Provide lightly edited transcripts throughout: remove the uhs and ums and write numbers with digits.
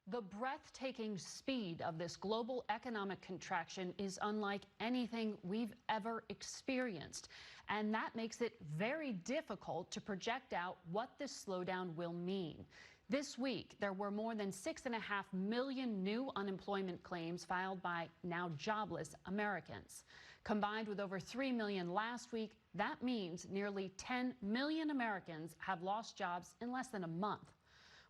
The breathtaking speed of this global economic contraction is unlike anything we've ever experienced. And that makes it very difficult to project out what this slowdown will mean. This week, there were more than 6.5 million new unemployment claims filed by now jobless Americans. Combined with over 3 million last week, that means nearly 10 million Americans have lost jobs in less than a month.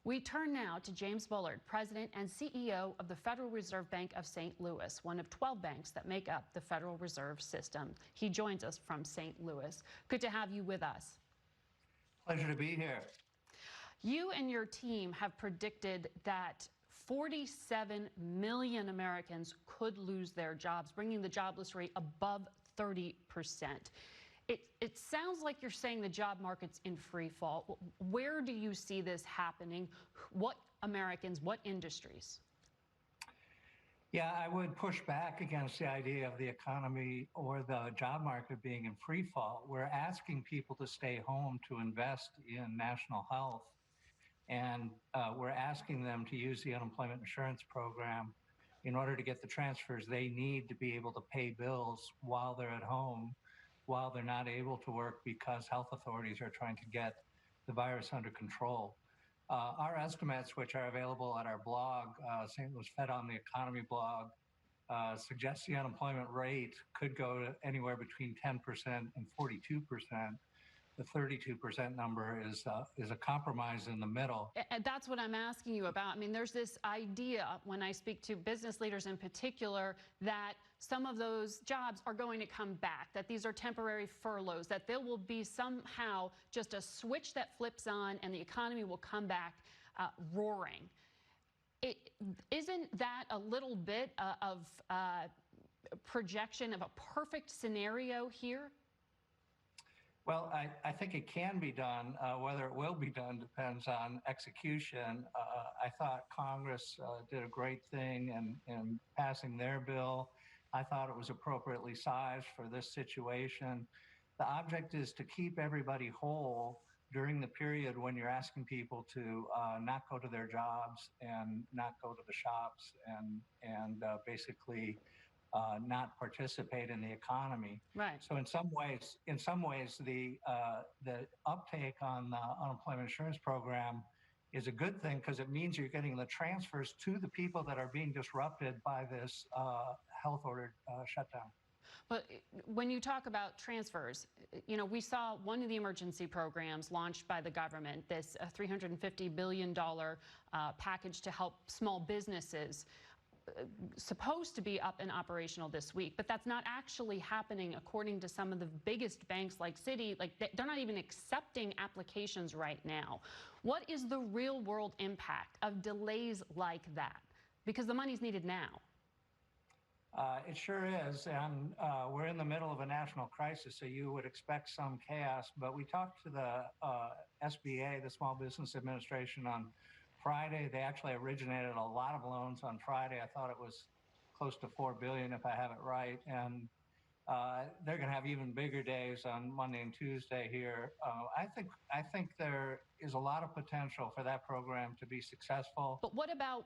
We turn now to James Bullard, President and CEO of the Federal Reserve Bank of St. Louis, one of 12 banks that make up the Federal Reserve System. He joins us from St. Louis. Good to have you with us. Pleasure to be here. You and your team have predicted that 47 million Americans could lose their jobs, bringing the jobless rate above 30%. It sounds like you're saying the job market's in free fall. Where do you see this happening? What Americans, what industries? Yeah, I would push back against the idea of the economy or the job market being in free fall. We're asking people to stay home to invest in national health. And we're asking them to use the unemployment insurance program in order to get the transfers they need to be able to pay bills while they're at home, while they're not able to work because health authorities are trying to get the virus under control. Our estimates, which are available at our blog, St. Louis Fed on the Economy blog, suggest the unemployment rate could go to anywhere between 10% and 42%. The 32% number is a compromise in the middle. And that's what I'm asking you about. I mean, there's this idea when I speak to business leaders in particular that some of those jobs are going to come back, that these are temporary furloughs, that there will be somehow just a switch that flips on and the economy will come back roaring. Isn't that a little bit of projection of a perfect scenario here? Well, I think it can be done. Whether it will be done depends on execution. I thought Congress did a great thing in passing their bill. I thought it was appropriately sized for this situation. The object is to keep everybody whole during the period when you're asking people to not go to their jobs and not go to the shops and basically not participate in the economy. Right. So in some ways, the uptake on the unemployment insurance program is a good thing because it means you're getting the transfers to the people that are being disrupted by this health ordered shutdown. But when you talk about transfers, you know, we saw one of the emergency programs launched by the government, this $350 billion package to help small businesses, supposed to be up and operational this week, but that's not actually happening according to some of the biggest banks like Citi. Like they're not even accepting applications right now. What is the real world impact of delays like that? Because the money's needed now. It sure is, and we're in the middle of a national crisis, so you would expect some chaos. But we talked to the SBA, the Small Business Administration, on Friday. They actually originated a lot of loans on Friday. I thought it was close to $4 billion, if I have it right. And they're going to have even bigger days on Monday and Tuesday here. I think there is a lot of potential for that program to be successful. But what about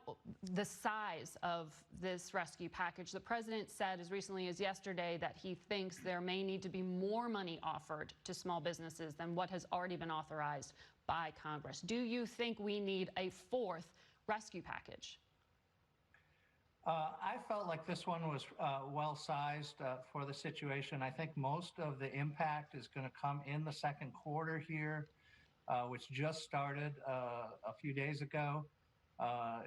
the size of this rescue package? The president said as recently as yesterday that he thinks there may need to be more money offered to small businesses than what has already been authorized by Congress. Do you think we need a fourth rescue package? I felt like this one was well-sized for the situation. I think most of the impact is going to come in the second quarter here, which just started a few days ago.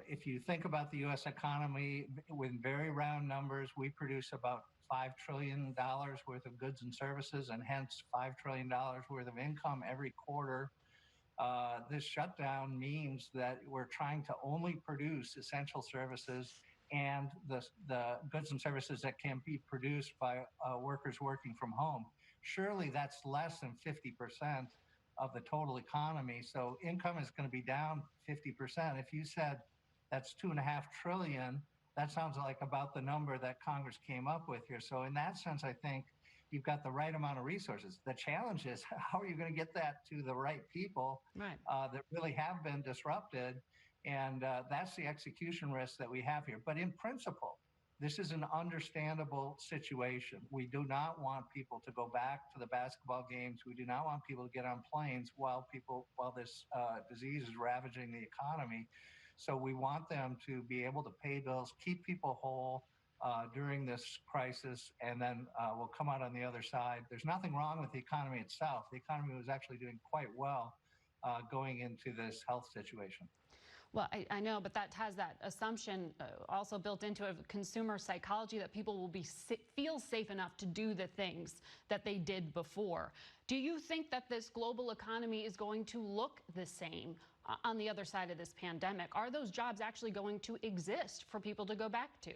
If you think about the U.S. economy, with very round numbers, we produce about $5 trillion worth of goods and services, and hence $5 trillion worth of income every quarter. This shutdown means that we're trying to only produce essential services and the goods and services that can be produced by workers working from home. Surely that's less than 50% of the total economy. So income is going to be down 50%. If you said that's $2.5 trillion, that sounds like about the number that Congress came up with here. So in that sense, I think you've got the right amount of resources. The challenge is, how are you going to get that to the right people that really have been disrupted? And that's the execution risk that we have here. But in principle, this is an understandable situation. We do not want people to go back to the basketball games. We do not want people to get on planes while this disease is ravaging the economy. So we want them to be able to pay bills, keep people whole during this crisis, and then we'll come out on the other side. There's nothing wrong with the economy itself. The economy was actually doing quite well going into this health situation. Well, I know, but that has that assumption also built into it, consumer psychology, that people will feel safe enough to do the things that they did before. Do you think that this global economy is going to look the same on the other side of this pandemic? Are those jobs actually going to exist for people to go back to?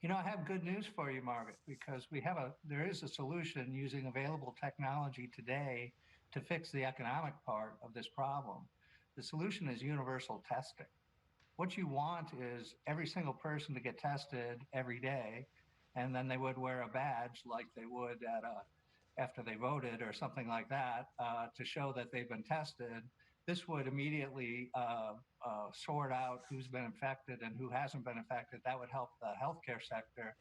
You know, I have good news for you, Margaret, because there is a solution using available technology today to fix the economic part of this problem. The solution is universal testing. What you want is every single person to get tested every day, and then they would wear a badge like they would after they voted or something like that to show that they've been tested. This would immediately sort out who's been infected and who hasn't been infected. That would help the healthcare sector.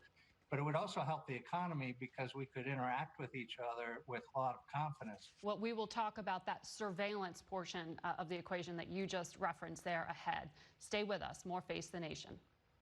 But it would also help the economy because we could interact with each other with a lot of confidence. Well, we will talk about that surveillance portion of the equation that you just referenced there ahead. Stay with us. More Face the Nation.